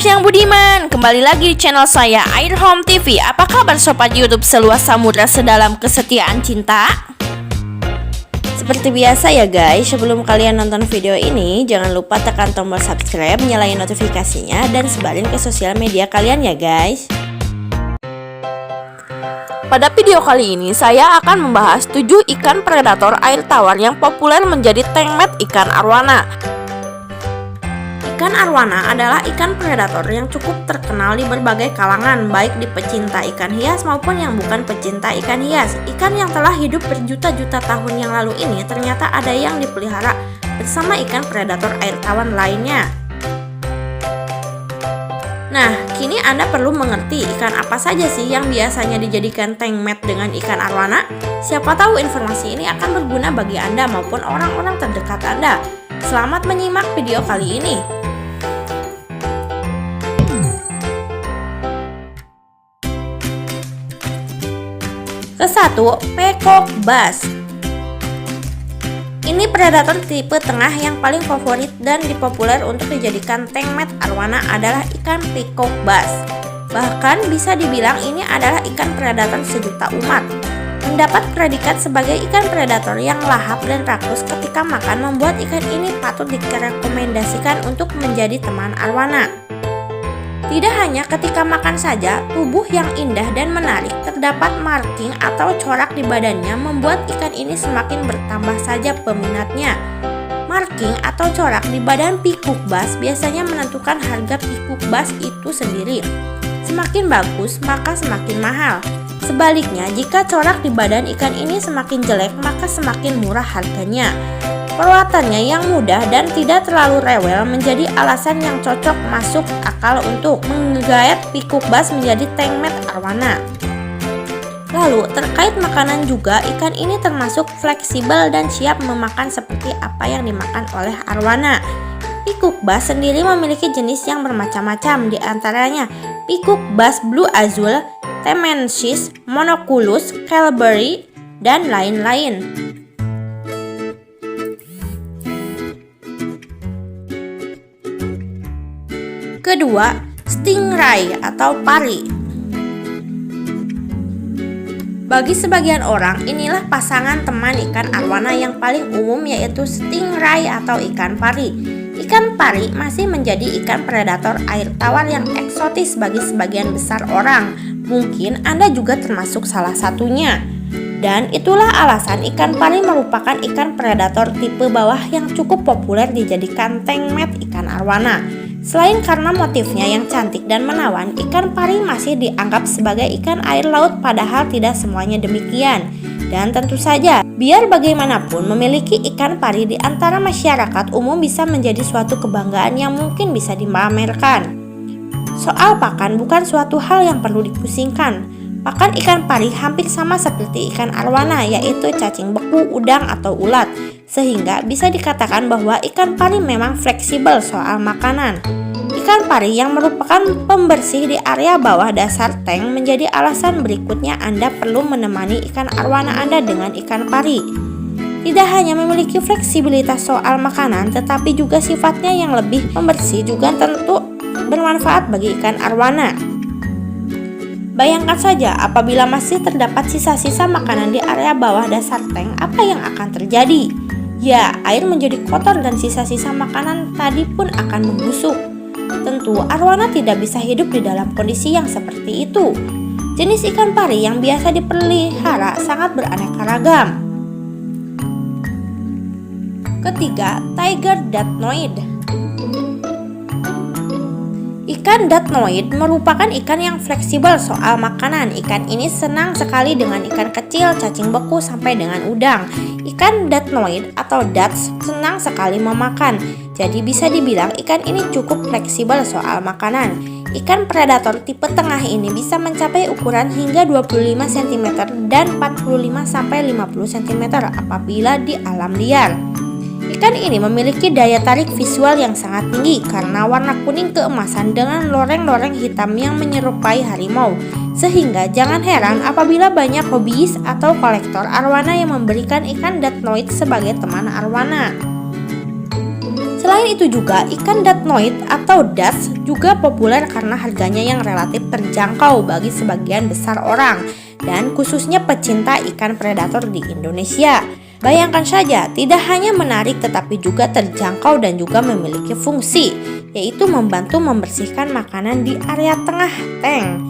Airhomers yang budiman, kembali lagi di channel saya Airhome TV. Apa kabar sobat YouTube seluas samudra sedalam kesetiaan cinta? Seperti biasa ya guys, sebelum kalian nonton video ini, jangan lupa tekan tombol subscribe, nyalain notifikasinya, dan sebarin ke sosial media kalian ya guys. Pada video kali ini, saya akan membahas 7 ikan predator air tawar yang populer menjadi tengmet ikan arwana. Ikan arwana adalah ikan predator yang cukup terkenal di berbagai kalangan, baik di pecinta ikan hias maupun yang bukan pecinta ikan hias. Ikan yang telah hidup berjuta-juta tahun yang lalu ini ternyata ada yang dipelihara bersama ikan predator air tawar lainnya. Nah, kini Anda perlu mengerti ikan apa saja sih yang biasanya dijadikan tengmet dengan ikan arwana? Siapa tahu informasi ini akan berguna bagi Anda maupun orang-orang terdekat Anda. Selamat menyimak video kali ini. Ke-1, peacock bass. Ini predator tipe tengah yang paling favorit dan dipopuler untuk dijadikan tengmet arwana adalah ikan peacock bass. Bahkan bisa dibilang ini adalah ikan predator sejuta umat. Mendapat predikat sebagai ikan predator yang lahap dan rakus ketika makan membuat ikan ini patut direkomendasikan untuk menjadi teman arwana. Tidak hanya ketika makan saja, tubuh yang indah dan menarik, terdapat marking atau corak di badannya membuat ikan ini semakin bertambah saja peminatnya. Marking atau corak di badan peacock bass biasanya menentukan harga peacock bass itu sendiri. Semakin bagus, maka semakin mahal. Sebaliknya, jika corak di badan ikan ini semakin jelek, maka semakin murah harganya. Perawatannya yang mudah dan tidak terlalu rewel menjadi alasan yang cocok masuk akal untuk menggayat peacock bass menjadi tengmet arwana. Lalu, terkait makanan juga, ikan ini termasuk fleksibel dan siap memakan seperti apa yang dimakan oleh arwana. Peacock bass sendiri memiliki jenis yang bermacam-macam, di antaranya peacock bass blue azul, temensis, monoculus, caleberry, dan lain-lain. Kedua, stingray atau pari. Bagi sebagian orang, inilah pasangan teman ikan arwana yang paling umum, yaitu stingray atau ikan pari. Ikan pari masih menjadi ikan predator air tawar yang eksotis bagi sebagian besar orang. Mungkin Anda juga termasuk salah satunya. Dan itulah alasan ikan pari merupakan ikan predator tipe bawah yang cukup populer dijadikan tengmet ikan arwana. Selain karena motifnya yang cantik dan menawan, ikan pari masih dianggap sebagai ikan air laut, padahal tidak semuanya demikian. Dan tentu saja, biar bagaimanapun, memiliki ikan pari di antara masyarakat umum bisa menjadi suatu kebanggaan yang mungkin bisa dipamerkan. Soal pakan bukan suatu hal yang perlu dipusingkan. Pakan ikan pari hampir sama seperti ikan arwana, yaitu cacing beku, udang, atau ulat. Sehingga bisa dikatakan bahwa ikan pari memang fleksibel soal makanan. Ikan pari yang merupakan pembersih di area bawah dasar tank menjadi alasan berikutnya Anda perlu menemani ikan arwana Anda dengan ikan pari. Tidak hanya memiliki fleksibilitas soal makanan, tetapi juga sifatnya yang lebih pembersih juga tentu bermanfaat bagi ikan arwana. Bayangkan saja apabila masih terdapat sisa-sisa makanan di area bawah dasar tank, apa yang akan terjadi? Ya, air menjadi kotor dan sisa-sisa makanan tadi pun akan membusuk. Tentu, arwana tidak bisa hidup di dalam kondisi yang seperti itu. Jenis ikan pari yang biasa dipelihara sangat beraneka ragam. Ketiga, tiger datnoid. Ikan datnoid merupakan ikan yang fleksibel soal makanan. Ikan ini senang sekali dengan ikan kecil, cacing beku, sampai dengan udang. Ikan datnoid atau dats senang sekali memakan. Jadi bisa dibilang ikan ini cukup fleksibel soal makanan. Ikan predator tipe tengah ini bisa mencapai ukuran hingga 25 cm dan 45-50 cm apabila di alam liar. Ikan ini memiliki daya tarik visual yang sangat tinggi karena warna kuning keemasan dengan loreng-loreng hitam yang menyerupai harimau. Sehingga jangan heran apabila banyak hobiis atau kolektor arwana yang memberikan ikan datnoid sebagai teman arwana. Selain itu juga, ikan datnoid atau das juga populer karena harganya yang relatif terjangkau bagi sebagian besar orang, dan khususnya pecinta ikan predator di Indonesia. Bayangkan saja, tidak hanya menarik tetapi juga terjangkau dan juga memiliki fungsi, yaitu membantu membersihkan makanan di area tengah tank.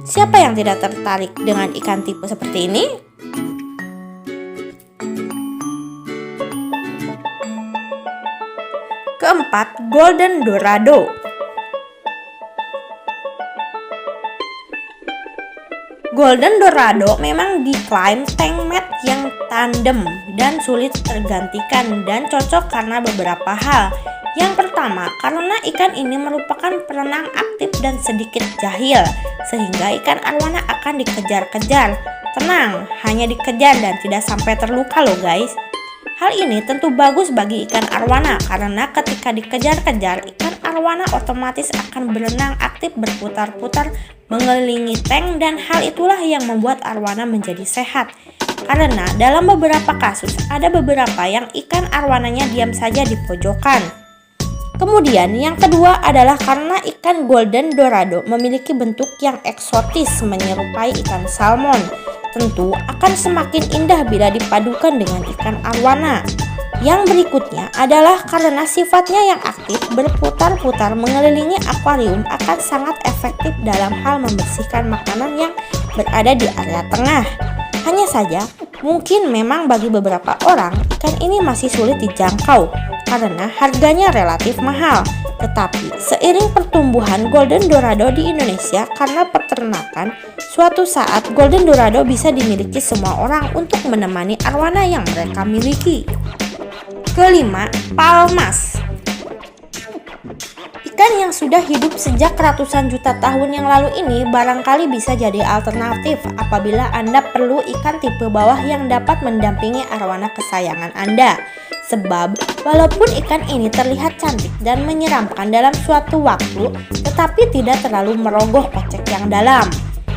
Siapa yang tidak tertarik dengan ikan tipe seperti ini? Keempat, Golden Dorado. Golden Dorado memang diklaim tank mat yang tandem dan sulit tergantikan dan cocok karena beberapa hal. Yang pertama, karena ikan ini merupakan perenang aktif dan sedikit jahil, sehingga ikan arwana akan dikejar-kejar. Tenang, hanya dikejar dan tidak sampai terluka loh guys. Hal ini tentu bagus bagi ikan arwana karena ketika dikejar-kejar, ikan arwana otomatis akan berenang aktif berputar-putar mengelilingi tank, dan hal itulah yang membuat arwana menjadi sehat. Karena dalam beberapa kasus ada beberapa yang ikan arwananya diam saja di pojokan. Kemudian yang kedua adalah karena ikan Golden Dorado memiliki bentuk yang eksotis menyerupai ikan salmon. Tentu akan semakin indah bila dipadukan dengan ikan arwana. Yang berikutnya adalah karena sifatnya yang aktif berputar-putar mengelilingi akuarium akan sangat efektif dalam hal membersihkan makanan yang berada di area tengah. Hanya saja, mungkin memang bagi beberapa orang ikan ini masih sulit dijangkau karena harganya relatif mahal. Tetapi seiring pertumbuhan Golden Dorado di Indonesia karena peternakan, suatu saat Golden Dorado bisa dimiliki semua orang untuk menemani arwana yang mereka miliki. Kelima, Palmas. Ikan yang sudah hidup sejak ratusan juta tahun yang lalu ini barangkali bisa jadi alternatif apabila Anda perlu ikan tipe bawah yang dapat mendampingi arwana kesayangan Anda. Sebab walaupun ikan ini terlihat cantik dan menyeramkan dalam suatu waktu, tetapi tidak terlalu merogoh kocek yang dalam.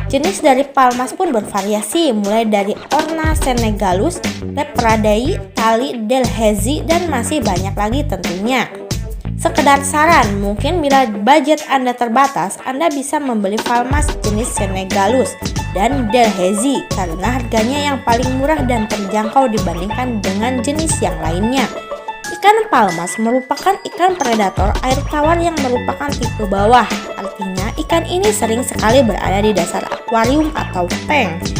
Jenis dari palmas pun bervariasi, mulai dari Orna senegalus, Lepradei, Tali delhaize, dan masih banyak lagi tentunya. Sekedar saran, mungkin bila budget Anda terbatas, Anda bisa membeli palmas jenis senegalus dan delhaize karena harganya yang paling murah dan terjangkau dibandingkan dengan jenis yang lainnya. Ikan palmas merupakan ikan predator air tawar yang merupakan tipe bawah. Artinya, ikan ini sering sekali berada di dasar akuarium atau tank.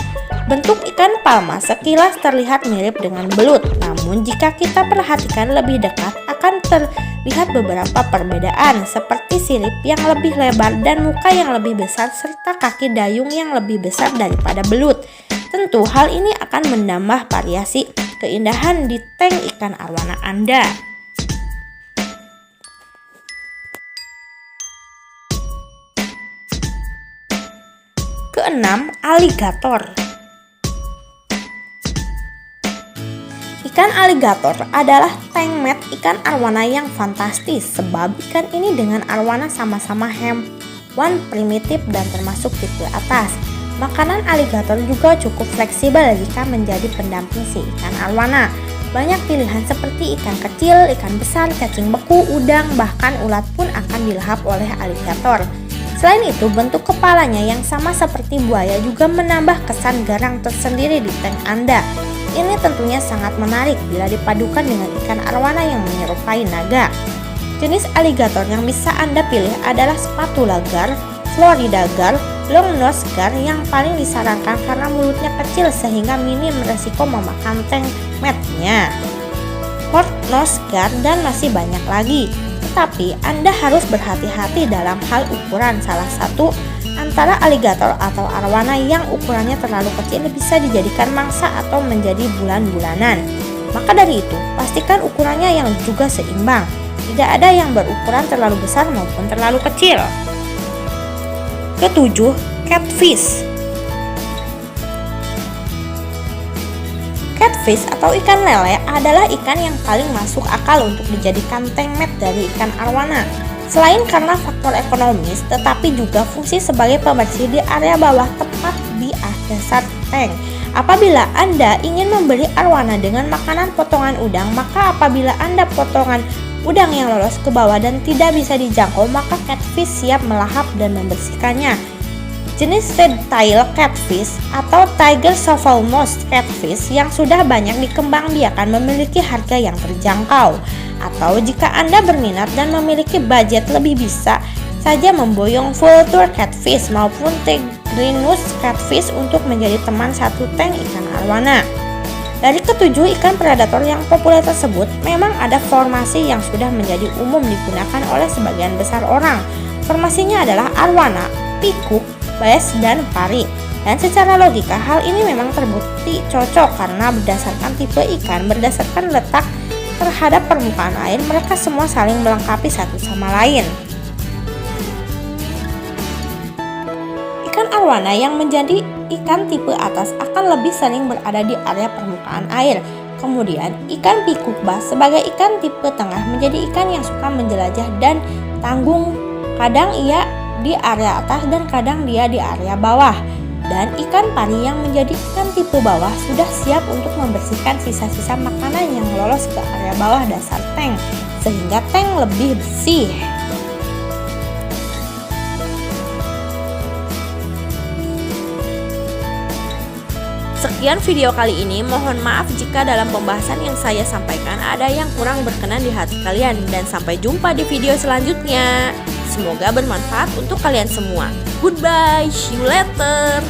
Bentuk ikan palmas sekilas terlihat mirip dengan belut, namun jika kita perhatikan lebih dekat akan terlihat beberapa perbedaan seperti sirip yang lebih lebar dan muka yang lebih besar serta kaki dayung yang lebih besar daripada belut. Tentu hal ini akan menambah variasi keindahan di tank ikan arwana Anda. Keenam, aligator. Ikan aligator adalah tank mat ikan arwana yang fantastis sebab ikan ini dengan arwana sama-sama hewan primitif dan termasuk tipe atas. Makanan aligator juga cukup fleksibel jika menjadi pendamping si ikan arwana. Banyak pilihan seperti ikan kecil, ikan besar, cacing beku, udang, bahkan ulat pun akan dilahap oleh aligator. Selain itu, bentuk kepalanya yang sama seperti buaya juga menambah kesan garang tersendiri di tank Anda. Ini tentunya sangat menarik bila dipadukan dengan ikan arwana yang menyerupai naga. Jenis aligator yang bisa Anda pilih adalah spatula gar, Florida gar, long nose gar yang paling disarankan karena mulutnya kecil sehingga minim resiko memakan tank matnya, Hort nose gar, dan masih banyak lagi. Tetapi Anda harus berhati-hati dalam hal ukuran. Salah satu antara aligator atau arwana yang ukurannya terlalu kecil bisa dijadikan mangsa atau menjadi bulan-bulanan. Maka dari itu, pastikan ukurannya yang juga seimbang. Tidak ada yang berukuran terlalu besar maupun terlalu kecil. Ketujuh, catfish. Catfish atau ikan lele adalah ikan yang paling masuk akal untuk dijadikan tank mat dari ikan arwana. Selain karena faktor ekonomis, tetapi juga fungsi sebagai pembersih di area bawah tepat di dasar tank. Apabila Anda ingin memberi arwana dengan makanan potongan udang, maka apabila Anda potongan udang yang lolos ke bawah dan tidak bisa dijangkau, maka catfish siap melahap dan membersihkannya. Jenis red-tail catfish atau tiger shovelnose catfish yang sudah banyak dikembangbiakan memiliki harga yang terjangkau. Atau jika Anda berminat dan memiliki budget lebih, bisa saja memboyong vulture catfish maupun tigrinus catfish untuk menjadi teman satu tank ikan arwana. Dari ketujuh ikan predator yang populer tersebut, memang ada formasi yang sudah menjadi umum digunakan oleh sebagian besar orang. Formasinya adalah arwana, pikuk, bass, dan pari. Dan secara logika hal ini memang terbukti cocok karena berdasarkan tipe ikan, berdasarkan letak terhadap permukaan air, mereka semua saling melengkapi satu sama lain. Ikan arwana yang menjadi ikan tipe atas akan lebih sering berada di area permukaan air. Kemudian ikan pikuk bass sebagai ikan tipe tengah menjadi ikan yang suka menjelajah dan tanggung. Kadang ia di area atas dan kadang dia di area bawah. Dan ikan pari yang menjadi ikan tipe bawah sudah siap untuk membersihkan sisa-sisa makanan yang lolos ke area bawah dasar tank, sehingga tank lebih bersih. Sekian video kali ini, mohon maaf jika dalam pembahasan yang saya sampaikan ada yang kurang berkenan di hati kalian, dan sampai jumpa di video selanjutnya. Semoga bermanfaat untuk kalian semua. Goodbye, see you later.